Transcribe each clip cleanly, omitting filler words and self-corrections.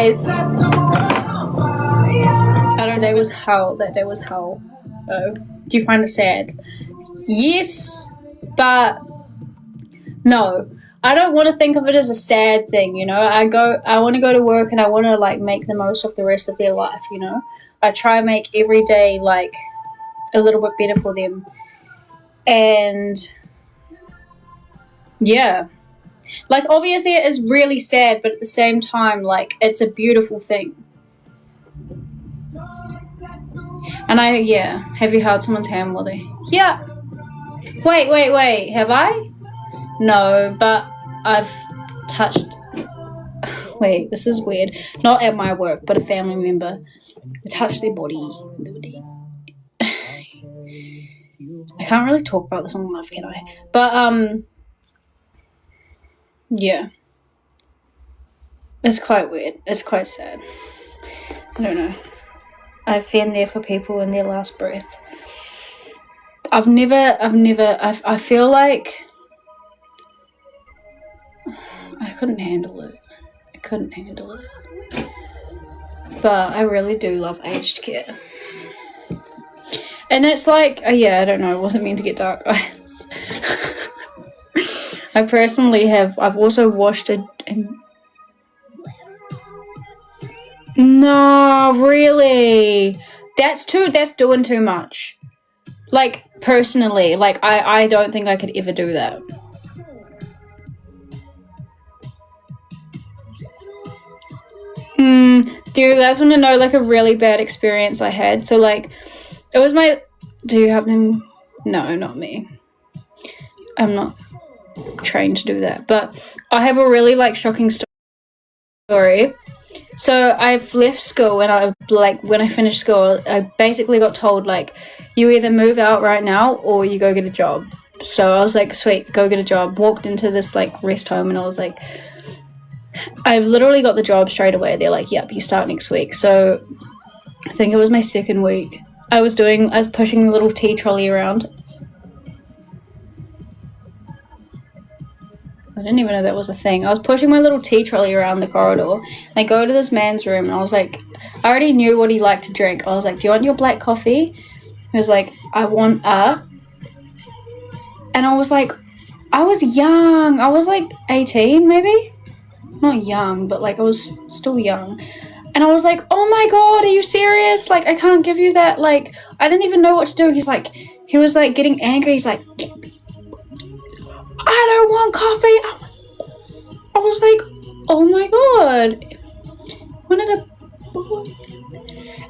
guys. That day was hell. That day was hell. Oh, do you find it sad? Yes, but no. I don't want to think of it as a sad thing, you know. I want to go to work and I want to like make the most of the rest of their life, you know. I try and make every day like a little bit better for them. And yeah. Like obviously it is really sad, but at the same time like it's a beautiful thing. And have you held someone's hand while they yeah. Wait, have I? No, but I've touched wait, this is weird. Not at my work, but a family member. I touched their body. I can't really talk about this on live, can I? But yeah. It's quite weird. It's quite sad. I don't know. I've been there for people in their last breath. I feel like I couldn't handle it. But I really do love aged care. And it's like, I don't know, it wasn't meant to get dark, guys. I personally I've also watched it. No, really. That's doing too much. Like, personally, like, I don't think I could ever do that. Do you guys want to know, like, a really bad experience I had? So, like, it was do you have them? No, not me. I'm not trained to do that. But I have a really, like, shocking story. So I've left school and when I finished school, I basically got told, like, you either move out right now or you go get a job. So I was like, sweet, go get a job. Walked into this, like, rest home and I was like, I literally got the job straight away. They're like, yep, you start next week. So I think it was my second week. I was pushing the little tea trolley around. I didn't even know that was a thing. I was pushing my little tea trolley around the corridor. And I go to this man's room and I was like, I already knew what he liked to drink. I was like, do you want your black coffee? He was like, I want a. And I was like, I was young. I was like 18 maybe. Not young, but like I was still young. And I was like, oh my god, are you serious? Like, I can't give you that. Like, I didn't even know what to do. He was like getting angry. He's like, I don't want coffee. I was like, oh my god.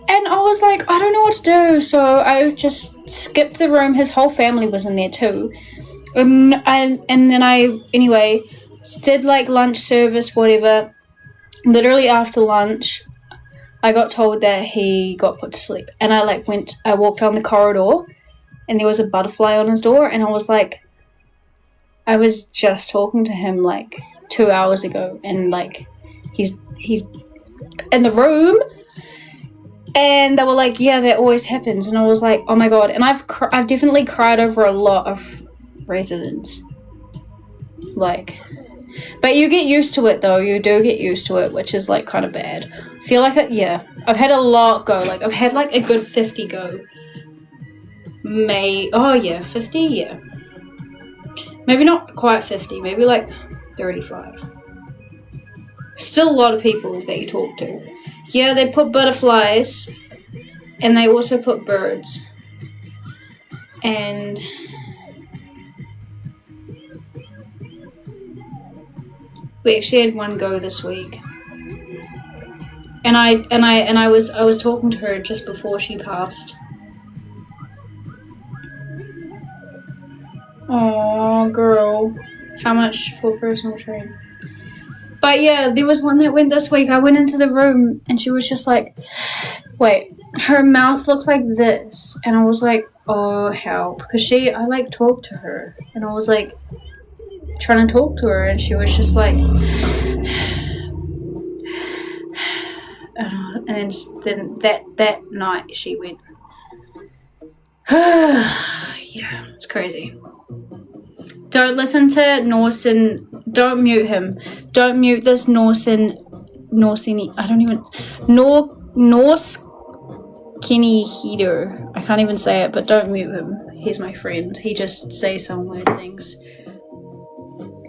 And I was like, I don't know what to do. So I just skipped the room. His whole family was in there too. And then anyway, did like lunch service, whatever. Literally after lunch, I got told that he got put to sleep. And I walked down the corridor and there was a butterfly on his door. And I was like, I was just talking to him like 2 hours ago. And like, he's in the room. And they were like, yeah, that always happens. And I was like, oh my god. And I've definitely cried over a lot of residents. Like, but you get used to it though. You do get used to it, which is like kind of bad. I feel like I've had a lot go. Like, I've had like a good 50 go. 50, yeah. Maybe not quite 50, maybe like 35. Still a lot of people that you talk to. Yeah, they put butterflies and they also put birds. And we actually had one go this week. And I was talking to her just before she passed. Aw, girl. How much for personal training? But yeah, there was one that went this week. I went into the room and she was just like, wait, her mouth looked like this. And I was like, oh, help. Because I like talked to her. And I was like, trying to talk to her. And she was just like, and then that night she went, yeah, it's crazy. Don't listen to Norsen. Don't mute him. Don't mute this Norsen Norsini. I don't even Norse Kenny Heater. I can't even say it, but don't mute him. He's my friend. He just says some weird things.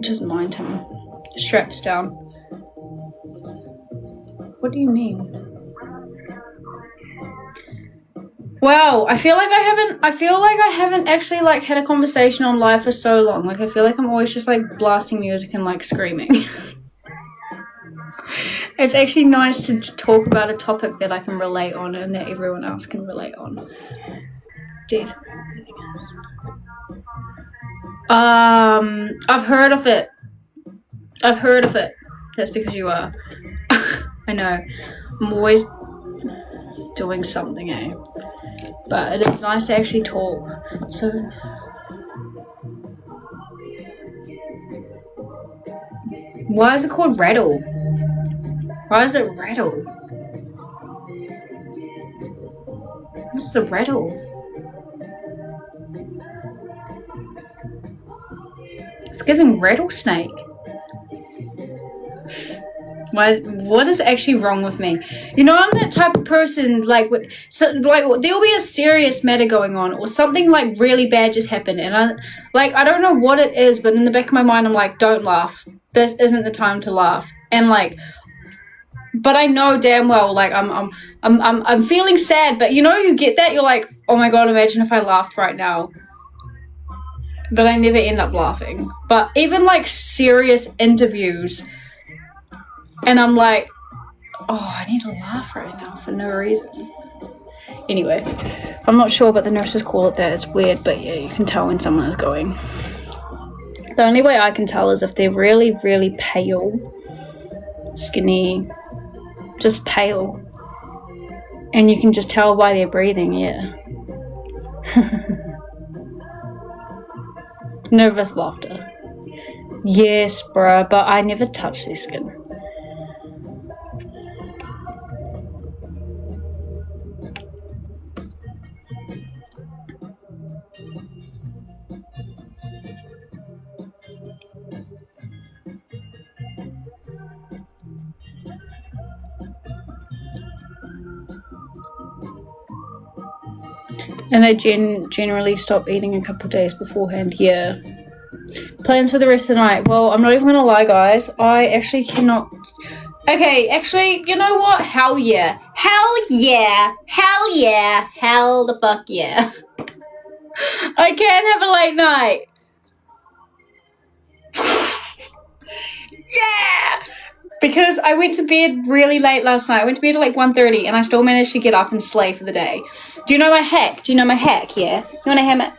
Just mind him. Straps down. What do you mean? Wow, I feel like I haven't actually like had a conversation on live for so long. Like I feel like I'm always just like blasting music and like screaming. It's actually nice to talk about a topic that I can relate on and that everyone else can relate on. Death. I've heard of it. I've heard of it. That's because you are. I know. I'm always doing something, eh? But it is nice to actually talk. So why is it called rattle? Why is it rattle? What's the rattle? It's giving rattlesnake. What is actually wrong with me? You know, I'm that type of person, like there'll be a serious matter going on or something like really bad just happened, and I don't know what it is, but in the back of my mind I'm like, don't laugh. This isn't the time to laugh. And like, but I know damn well, like I'm feeling sad, but you know, you get that, you're like, oh my god, imagine if I laughed right now. But I never end up laughing. But even like serious interviews, and I'm like, oh, I need to laugh right now for no reason. Anyway, I'm not sure, but the nurses call it that. It's weird, but yeah, you can tell when someone is going. The only way I can tell is if they're really, really pale, skinny, just pale. And you can just tell by their breathing, yeah. Nervous laughter. Yes, bruh, but I never touch their skin. And they generally stop eating a couple of days beforehand. Yeah. Plans for the rest of the night. Well, I'm not even gonna lie, guys. I actually cannot. Okay, actually, you know what? Hell yeah. Hell yeah. Hell yeah. Hell the fuck yeah. I can have a late night. Yeah! Because I went to bed really late last night. I went to bed at like 1:30 and I still managed to get up and slay for the day. Do you know my hack? Do you know my hack, yeah? You wanna hear my...